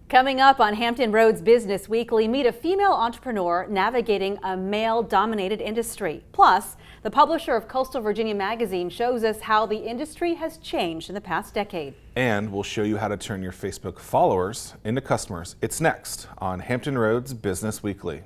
Coming up on Hampton Roads Business Weekly, meet a female entrepreneur navigating a male-dominated industry. Plus, the publisher of Coastal Virginia magazine shows us how the industry has changed in the past decade. And we'll show you how to turn your Facebook followers into customers. It's next on Hampton Roads Business Weekly.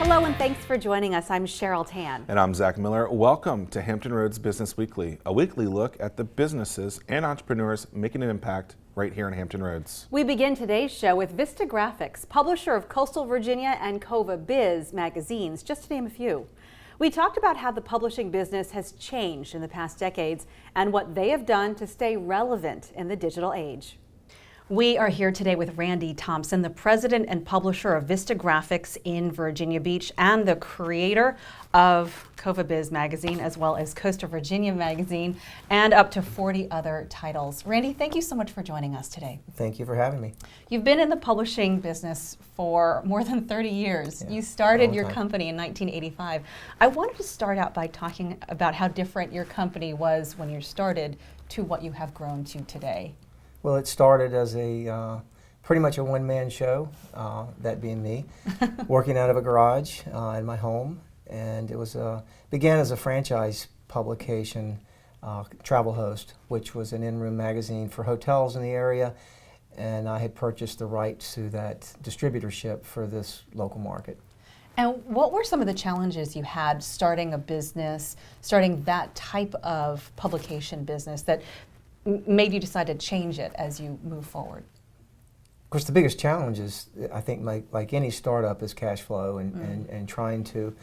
Hello and thanks for joining us. I'm Cheryl Tan. And I'm Zach Miller. Welcome to Hampton Roads Business Weekly, a weekly look at the businesses and entrepreneurs making an impact right here in Hampton Roads. We begin today's show with Vista Graphics, publisher of Coastal Virginia and Cova Biz magazines, just to name a few. We talked about how the publishing business has changed in the past decades and what they have done to stay relevant in the digital age. We are here today with Randy Thompson, the president and publisher of Vista Graphics in Virginia Beach and the creator of Cova Biz magazine, as well as Coastal Virginia magazine, and up to 40 other titles. Randy, thank you so much for joining us today. Thank you for having me. You've been in the publishing business for more than 30 years. Yeah, you started your time. company in 1985. I wanted to start out by talking about how different your company was when you started to what you have grown to today. Well, it started as a pretty much a one-man show, that being me, working out of a garage in my home, and it was began as a franchise publication, Travel Host, which was an in-room magazine for hotels in the area, and I had purchased the rights to that distributorship for this local market. And what were some of the challenges you had starting a business, starting that type of publication business that made you decide to change it as you move forward? Of course, the biggest challenge is, I think, like any startup, is cash flow and trying to,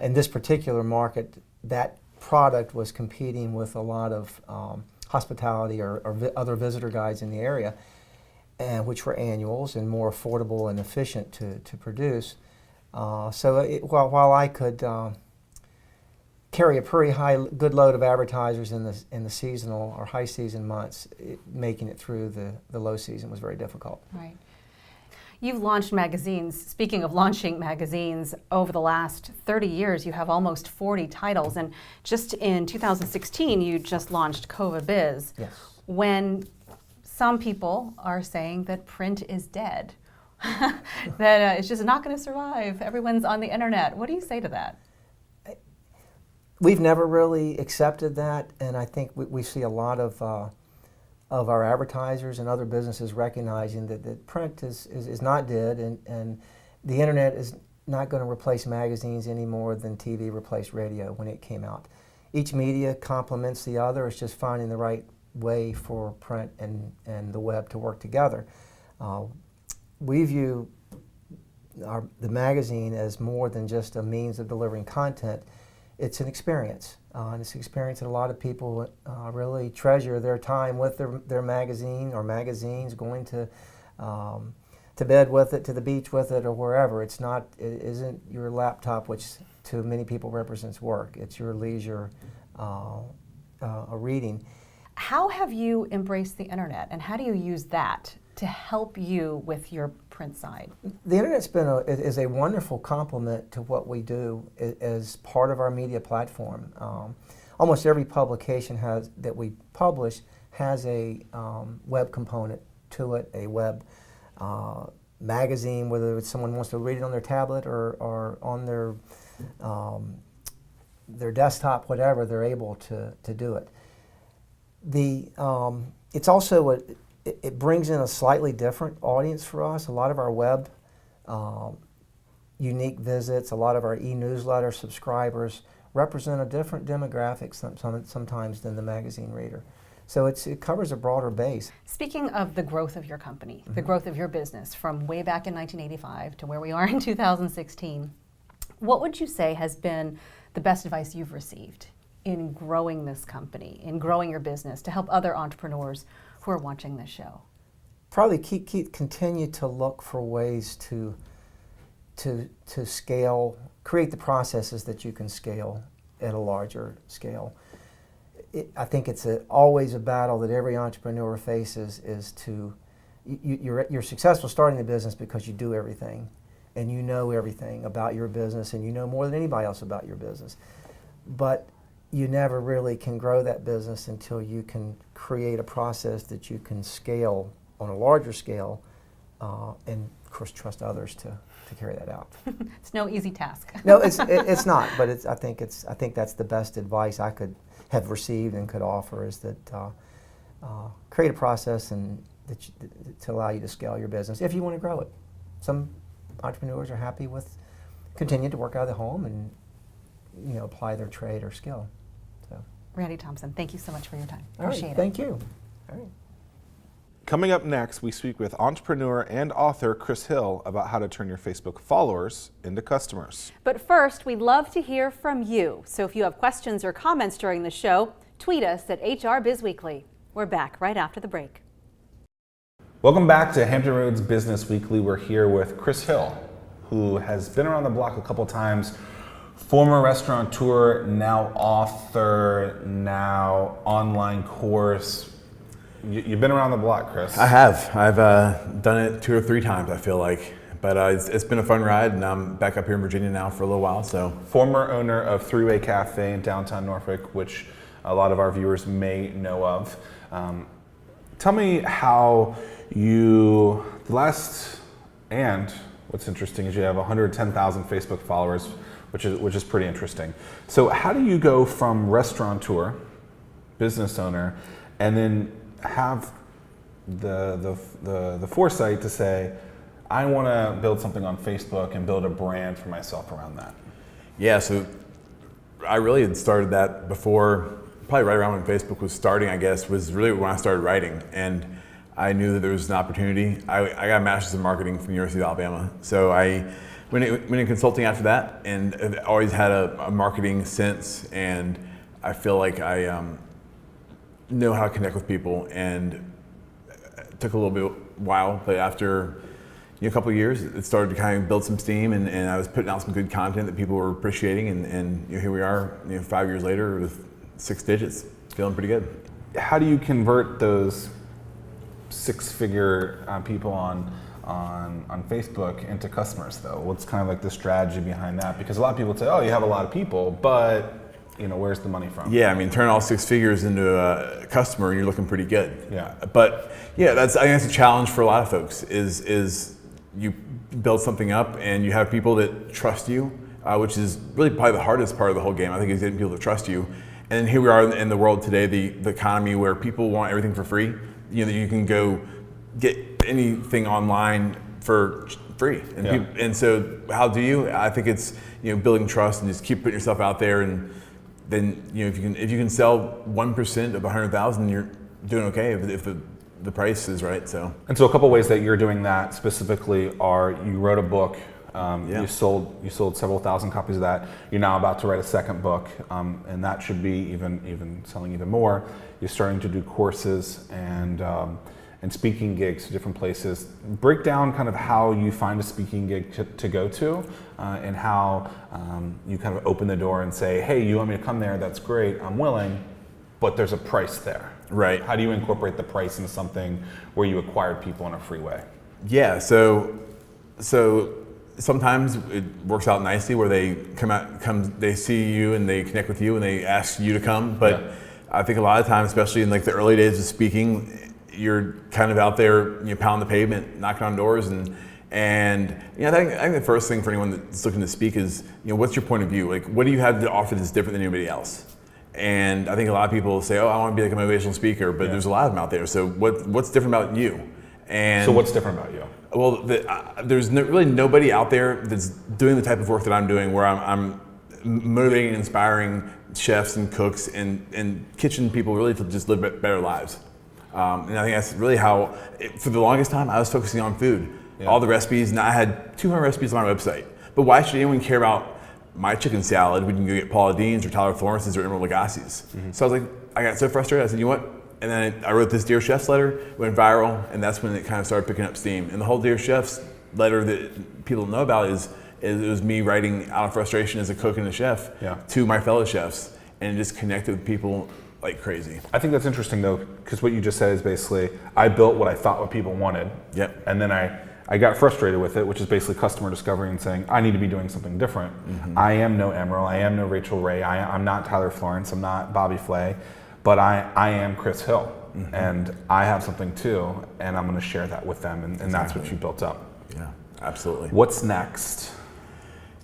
in this particular market, that product was competing with a lot of hospitality or other visitor guides in the area, and which were annuals and more affordable and efficient to produce. While I could carry a pretty good load of advertisers in the seasonal or high season months, making it through the low season was very difficult. Right. You've launched magazines. Speaking of launching magazines, over the last 30 years, you have almost 40 titles. And just in 2016, you just launched Cova Biz. Yes. When some people are saying that print is dead, that it's just not going to survive. Everyone's on the internet. What do you say to that? We've never really accepted that, and I think we see a lot of our advertisers and other businesses recognizing that print is not dead, and the internet is not going to replace magazines any more than TV replaced radio when it came out. Each media complements the other. It's just finding the right way for print and the web to work together. We view the magazine as more than just a means of delivering content. It's an experience, and it's an experience that a lot of people really treasure their time with their magazine or magazines, going to bed with it, to the beach with it, or wherever. It isn't your laptop, which to many people represents work. It's your leisure reading. How have you embraced the internet, and how do you use that to help you with your print side? The internet's is a wonderful complement to what we do as part of our media platform. Almost every publication that we publish has a web component to it, a web magazine, whether it's someone wants to read it on their tablet or on their desktop, whatever, they're able to do it. It's also it brings in a slightly different audience for us. A lot of our web unique visits, a lot of our e-newsletter subscribers represent a different demographic sometimes than the magazine reader. So it covers a broader base. Speaking of the growth of your company, the growth of your business from way back in 1985 to where we are in 2016, what would you say has been the best advice you've received in growing this company, in growing your business to help other entrepreneurs who are watching this show? Probably continue to look for ways to scale, create the processes that you can scale at a larger scale. I think it's always a battle that every entrepreneur faces, is you're successful starting a business because you do everything. and you know everything about your business, and you know more than anybody else about your business. But you never really can grow that business until you can create a process that you can scale on a larger scale, and of course trust others to carry that out. It's no easy task. No, it's not. But I think that's the best advice I could have received and could offer, is that create a process and to allow you to scale your business if you want to grow it. Some entrepreneurs are happy with continuing to work out of the home and apply their trade or skill. So, Randy Thompson, thank you so much for your time. all right, Appreciate it. thank you. All right. Coming up next, we speak with entrepreneur and author Chris Hill about how to turn your Facebook followers into customers. But first, we'd love to hear from you. So if you have questions or comments during the show, tweet us at HR BizWeekly. We're back right after the break. Welcome back to Hampton Roads Business Weekly. We're here with Chris Hill, who has been around the block a couple times. Former restaurateur, now author, now online course. You've been around the block, Chris. I have. I've done it 2 or 3 times, I feel like. But it's been a fun ride, and I'm back up here in Virginia now for a little while. So, former owner of Three-Way Cafe in downtown Norfolk, which a lot of our viewers may know of. Tell me how what's interesting is you have 110,000 Facebook followers, which is pretty interesting. So how do you go from restaurateur, business owner, and then have the foresight to say, I want to build something on Facebook and build a brand for myself around that? yeah, so I really had started that before, probably right around when Facebook was starting, I guess, was really when I started writing. And I knew that there was an opportunity. I got a master's in marketing from the University of Alabama. So I went in consulting after that, and I've always had a marketing sense, and I feel like I know how to connect with people. And it took a little while, but after a couple of years, it started to kind of build some steam, and I was putting out some good content that people were appreciating, and here we are 5 years later with 6 digits, feeling pretty good. How do you convert those 6-figure people on Facebook into customers, though? What's kind of like the strategy behind that? Because a lot of people say, oh, you have a lot of people, but where's the money from? Yeah, I mean, turn all 6 figures into a customer, and you're looking pretty good. Yeah. But yeah, I think that's a challenge for a lot of folks. Is you build something up and you have people that trust you, which is really probably the hardest part of the whole game. I think is getting people to trust you. And here we are in the world today, the economy where people want everything for free. You can go get anything online for free, and so how do you? I think it's building trust and just keep putting yourself out there, and then if you can sell 1% of 100,000, you're doing okay if the price is right. So a couple ways that you're doing that specifically are you wrote a book. You sold several thousand copies of that. You're now about to write a second book, and that should be even selling even more. You're starting to do courses and speaking gigs to different places. Break down kind of how you find a speaking gig to go to, and how you kind of open the door and say, hey, you want me to come there? That's great, I'm willing, but there's a price there. Right. How do you incorporate the price into something where you acquired people in a free way? Yeah, so sometimes it works out nicely where they they see you and they connect with you and they ask you to come. But yeah. I think a lot of times, especially in like the early days of speaking, you're kind of out there, pounding the pavement, knocking on doors, and I think the first thing for anyone that's looking to speak is, what's your point of view? Like, what do you have to offer that's different than anybody else? And I think a lot of people say, oh, I want to be like a motivational speaker, but there's a lot of them out there. So what's different about you? And so what's different about you? Well, there's really nobody out there that's doing the type of work that I'm doing, where I'm motivating and inspiring chefs and cooks and kitchen people really to just live better lives. And I think that's really how, for the longest time, I was focusing on food. Yeah. All the recipes, and I had 200 recipes on my website. But why should anyone care about my chicken salad? We can go get Paula Dean's or Tyler Florence's or Emerald Lagasse's. Mm-hmm. So I was like, I got so frustrated. I said, you know what? And then I wrote this Dear Chefs letter, went viral, and that's when it kind of started picking up steam. And the whole Dear Chefs letter that people know about is it was me writing out of frustration as a cook and a chef to my fellow chefs, and it just connected with people like crazy. I think that's interesting though, because what you just said is basically, I built what I thought what people wanted. Yep. And then I got frustrated with it, which is basically customer discovery and saying, I need to be doing something different. I am no Emerald, I am no Rachel Ray, I'm not Tyler Florence, I'm not Bobby Flay, but I am Chris Hill. And I have something too, and I'm going to share that with them, and that's what you built up. Yeah, absolutely. What's next?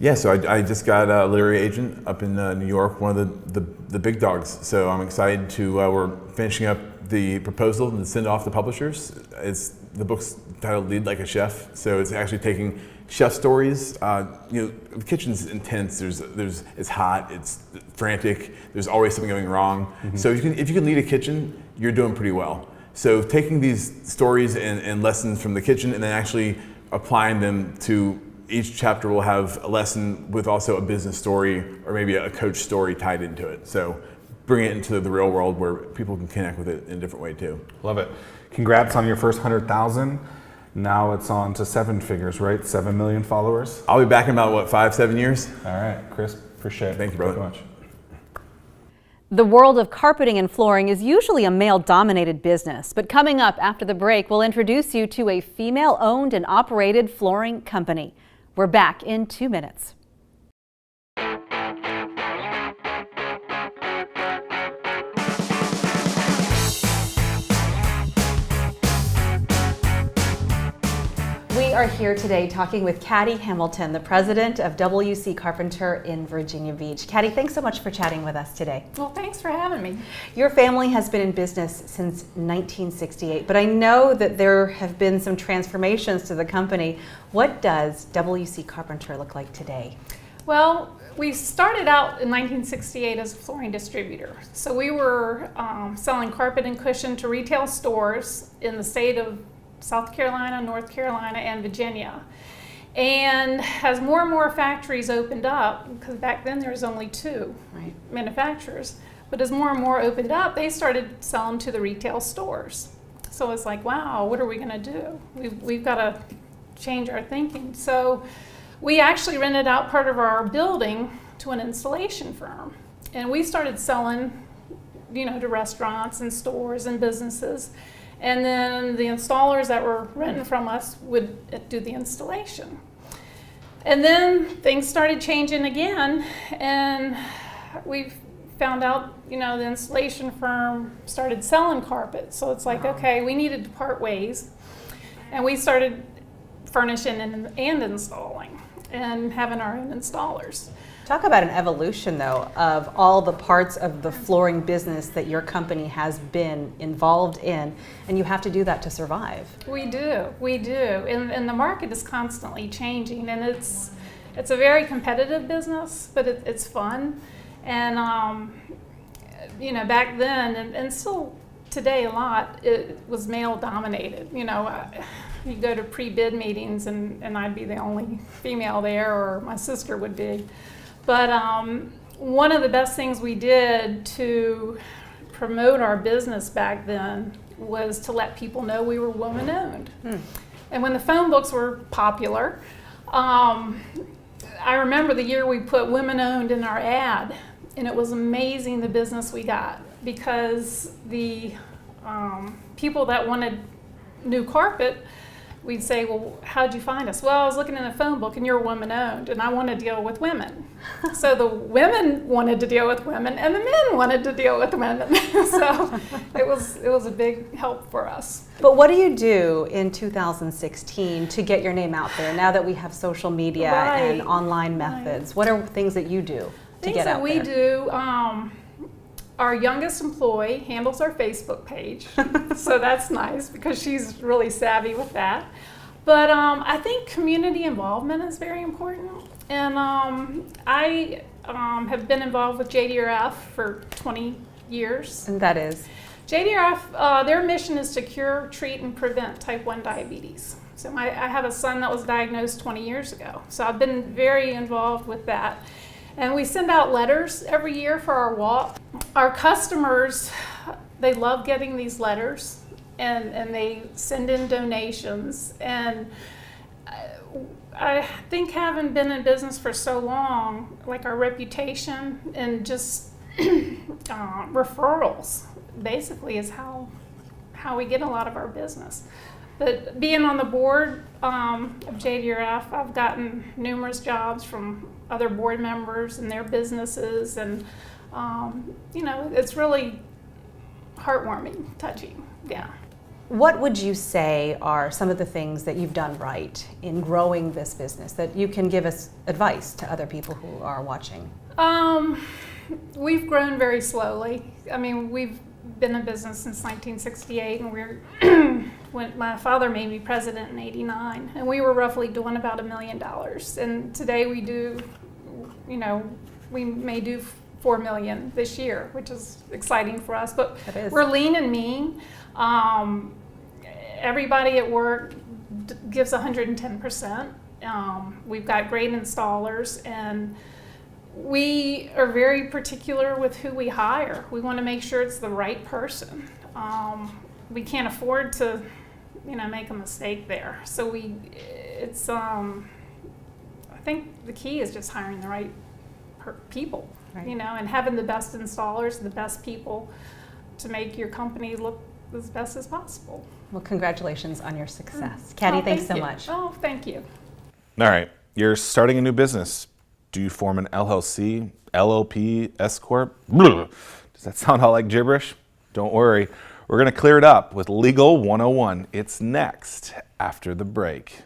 Yeah, so I just got a literary agent up in New York, one of the big dogs. So I'm excited to, we're finishing up the proposal and send it off to publishers. The book's titled Lead Like a Chef, so it's actually taking chef stories. The kitchen's intense. It's hot. It's frantic. There's always something going wrong. So if you can lead a kitchen, you're doing pretty well. So taking these stories and lessons from the kitchen and then actually applying them to each chapter will have a lesson with also a business story or maybe a coach story tied into it. So bring it into the real world where people can connect with it in a different way too. Love it. Congrats on your first 100,000. Now it's on to 7 figures, right? 7 million followers. I'll be back in about 5-7 years. All right, Chris, appreciate it. Thank you, brother. Very much. The world of carpeting and flooring is usually a male-dominated business, but coming up after the break, we'll introduce you to a female-owned and operated flooring company. We're back in 2 minutes. We are here today talking with Caddy Hamilton, the president of WC Carpenter in Virginia Beach. Caddy, thanks so much for chatting with us today. Well, thanks for having me. Your family has been in business since 1968, but I know that there have been some transformations to the company. What does WC Carpenter look like today? Well, we started out in 1968 as a flooring distributor. So we were selling carpet and cushion to retail stores in the state of South Carolina, North Carolina, and Virginia. And as more and more factories opened up, because back then there was only 2 manufacturers, but as more and more opened up, they started selling to the retail stores. So it's like, wow, what are we gonna do? We've gotta change our thinking. So we actually rented out part of our building to an installation firm. And we started selling, to restaurants and stores and businesses. And then the installers that were renting from us would do the installation. And then things started changing again, and we found out, the installation firm started selling carpet. So it's like, okay, we needed to part ways. And we started furnishing and installing and having our own installers. Talk about an evolution, though, of all the parts of the flooring business that your company has been involved in, and you have to do that to survive. We do, and the market is constantly changing, and it's a very competitive business, but it's fun, and back then, and still today a lot, it was male dominated. You go to pre-bid meetings, and I'd be the only female there, or my sister would be. But one of the best things we did to promote our business back then was to let people know we were woman-owned. And when the phone books were popular, I remember the year we put women-owned in our ad, and it was amazing the business we got, because the people that wanted new carpet, we'd say, well, how'd you find us? Well, I was looking in the phone book, and you're woman-owned, and I want to deal with women. So the women wanted to deal with women, and the men wanted to deal with women. So it was a big help for us. But what do you do in 2016 to get your name out there, now that we have social media and online methods? What are things that you do to get out there? Things that we do, our youngest employee handles our Facebook page, so that's nice because she's really savvy with that. But I think community involvement is very important, and I have been involved with JDRF for 20 years. And that is? JDRF, their mission is to cure, treat, and prevent type 1 diabetes. So I have a son that was diagnosed 20 years ago, so I've been very involved with that. And we send out letters every year for our walk. Our customers, they love getting these letters, and they send in donations. And I think having been in business for so long, like our reputation and just referrals basically is how we get a lot of our business. But being on the board of JDRF, I've gotten numerous jobs from other board members and their businesses, and it's really heartwarming, touching, yeah. What would you say are some of the things that you've done right in growing this business that you can give us advice to other people who are watching? We've grown very slowly. I mean, we've been in business since 1968, and when my father made me president in '89, and we were roughly doing about $1 million. And today we do, we may do $4 million this year, which is exciting for us. But we're lean and mean. Everybody at work gives 110%. We've got great installers, and we are very particular with who we hire. We want to make sure it's the right person. We can't afford to, make a mistake there. So I think the key is just hiring the right people, right. And having the best installers, the best people to make your company look as best as possible. Well, congratulations on your success. Caddy, thanks so much. Oh, thank you. All right, you're starting a new business. Do you form an LLC, LLP, S Corp? Does that sound all like gibberish? Don't worry, we're gonna clear it up with Legal 101. It's next after the break.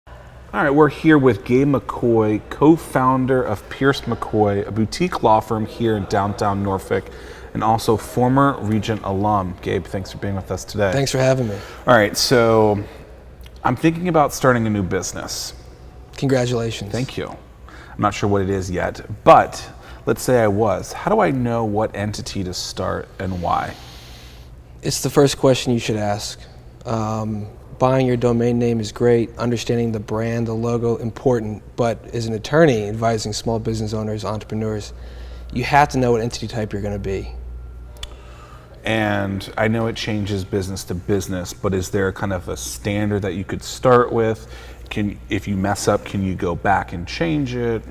All right, we're here with Gabe McCoy, co-founder of Pierce McCoy, a boutique law firm here in downtown Norfolk, and also former Regent alum. Gabe, thanks for being with us today. Thanks for having me. All right, so I'm thinking about starting a new business. Congratulations. Thank you. I'm not sure what it is yet, but let's say I was. How do I know what entity to start and why? It's the first question you should ask. Buying your domain name is great, understanding the brand, the logo, important, but as an attorney advising small business owners, entrepreneurs, you have to know what entity type you're going to be. And I know it changes business to business, but is there kind of a standard that you could start with? If you mess up, can you go back and change it?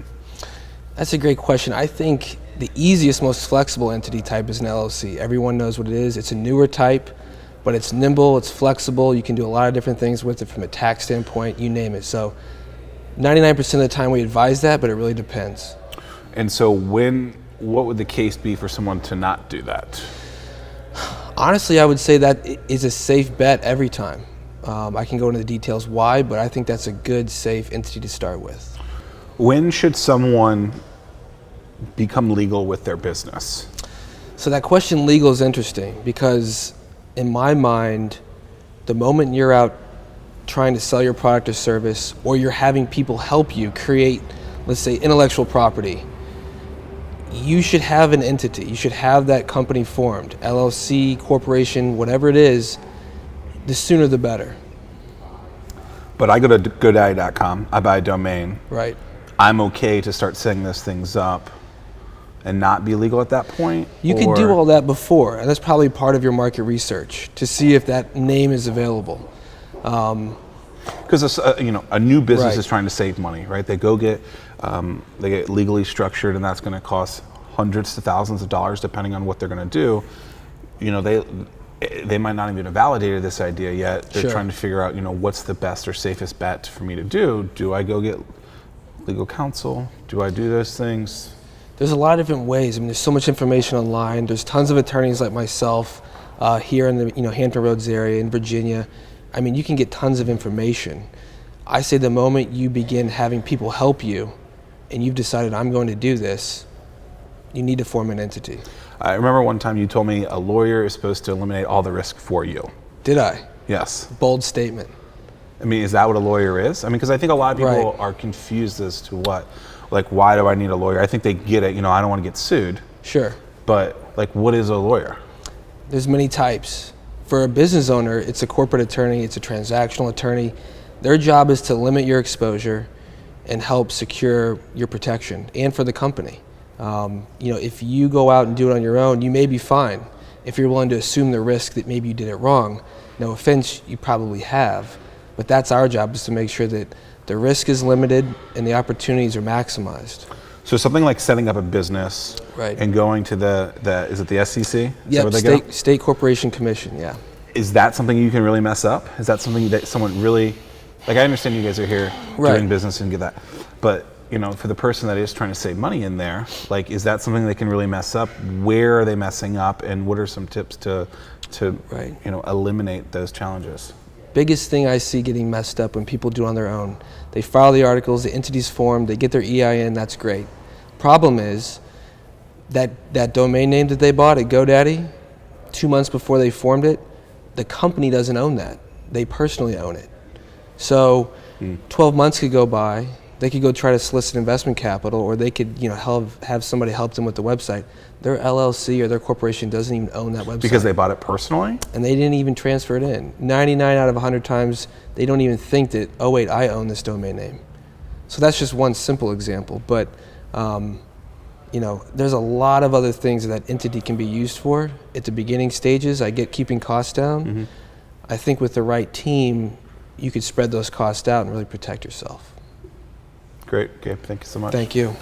That's a great question. I think the easiest, most flexible entity type is an LLC. Everyone knows what it is. It's a newer type, but it's nimble, it's flexible. You can do a lot of different things with it from a tax standpoint, you name it. So 99% of the time we advise that, but it really depends. And so what would the case be for someone to not do that? Honestly, I would say that is a safe bet every time. I can go into the details why, but I think that's a good, safe entity to start with. When should someone become legal with their business? So that question legal is interesting because in my mind, the moment you're out trying to sell your product or service, or you're having people help you create, let's say, intellectual property, you should have an entity. You should have that company formed, LLC, corporation, whatever it is. The sooner the better. But I go to GoDaddy.com, I buy a domain. Right. I'm okay to start setting those things up and not be legal at that point? You could do all that before, and that's probably part of your market research to see if that name is available. Because a new business Right. is trying to save money, right? They get legally structured, and that's going to cost hundreds to thousands of dollars depending on what they're going to do. They might not even have validated this idea yet. They're Sure. trying to figure out, what's the best or safest bet for me to do. Do I go get legal counsel? Do I do those things? There's a lot of different ways. I mean, there's so much information online. There's tons of attorneys like myself here in the Hampton Roads area in Virginia. I mean, you can get tons of information. I say the moment you begin having people help you and you've decided I'm going to do this, you need to form an entity. I remember one time you told me a lawyer is supposed to eliminate all the risk for you. Did I? Yes. Bold statement. I mean, is that what a lawyer is? I mean, because I think a lot of people Right. are confused as to why do I need a lawyer? I think they get it, I don't want to get sued, Sure. but what is a lawyer? There's many types. For a business owner, it's a corporate attorney, it's a transactional attorney. Their job is to limit your exposure and help secure your protection, and for the company. If you go out and do it on your own, you may be fine. If you're willing to assume the risk that maybe you did it wrong, no offense, you probably have. But that's our job, is to make sure that the risk is limited and the opportunities are maximized. So something like setting up a business Right. and going to is it the SEC? Is that Yep, where they go? State Corporation Commission, yeah. Is that something you can really mess up? Is that something that someone really, like, I understand you guys are here doing business and get that, but you know, for the person that is trying to save money in there, like, is that something they can really mess up? Where are they messing up, and what are some tips to you know, eliminate those challenges? Biggest thing I see getting messed up when people do it on their own. They file the articles, the entity's formed, they get their EIN, that's great. Problem is that domain name that they bought at GoDaddy, 2 months before they formed it, the company doesn't own that. They personally own it. So 12 months could go by, they could go try to solicit investment capital, or they could, you know, have somebody help them with the website. Their LLC or their corporation doesn't even own that website. Because they bought it personally? And they didn't even transfer it in. 99 out of 100 times, they don't even think that, oh wait, I own this domain name. So that's just one simple example, but you know, there's a lot of other things that entity can be used for. At the beginning stages, I get keeping costs down. I think with the right team, you could spread those costs out and really protect yourself. Great, Gabe, thank you so much. Thank you.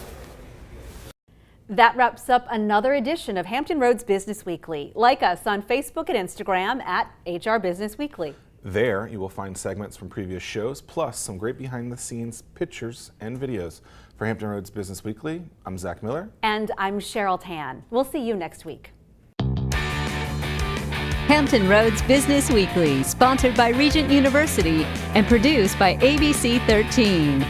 That wraps up another edition of Hampton Roads Business Weekly. Like us on Facebook and Instagram at HR Business Weekly. There, you will find segments from previous shows, plus some great behind-the-scenes pictures and videos. For Hampton Roads Business Weekly, I'm Zach Miller. And I'm Cheryl Tan. We'll see you next week. Hampton Roads Business Weekly, sponsored by Regent University and produced by ABC 13.